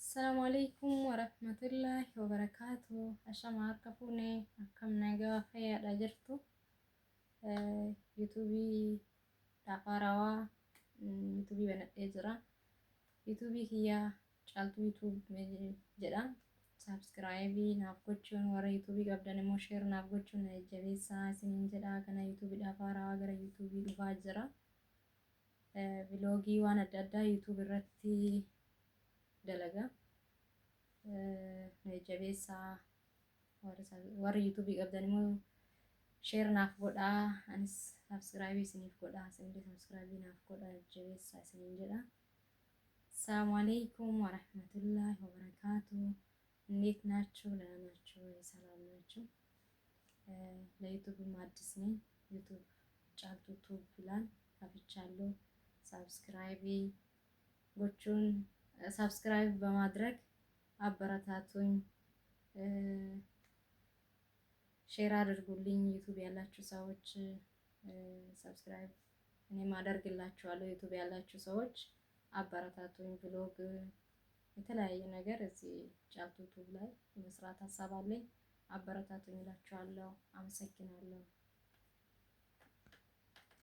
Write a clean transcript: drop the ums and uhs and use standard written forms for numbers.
السلام عليكم ورحمة الله وبركاته. عشان عارفوني كم نجا خير أجرتو يوتيوبي تقاروا يوتيوبي بنت إجرا يوتيوبي هي شالتو يوتيوب جدا سبسكرايبي نافقوشون ورا يوتيوبي قبل مو شير نافقوشون جلسة سنين جدا كنا يوتيوبي تقاروا غير يوتيوبي دفاجرا فلوجي وانا دادا يوتيوب رتي دلقا jabeessaa warri yuutuubii qabdan immoo sheer naaf godhaa anis sabskraayibii isiniif godhaa isinillee sabskraayibii naaf godhaa jabeessaa isiniin jedha. ሰላም አለይኩም ወራህመቱላሂ ወበረካቱ። እንዴት ናችሁ? ደህና ናችሁ ወይ? ሰላም ናችሁ? ለዩቱብም አዲስ ነኝ። ዩቱብ ጫልቱ ዩቱብ ይላል ከፍቻለሁ። ሰብስክራይብ በማድረግ አበረታቱኝ፣ ሼር አድርጉልኝ። ዩቱብ ያላችሁ ሰዎች ሰብስክራይብ እኔም አደርግላችኋለሁ። ዩቱብ ያላችሁ ሰዎች አበረታቱኝ። ብሎግ የተለያየ ነገር እዚህ ጫልቱ ዩቱብ ላይ መስራት ሀሳብ አለኝ። አበረታቱኝ እላችኋለሁ። አመሰግናለሁ።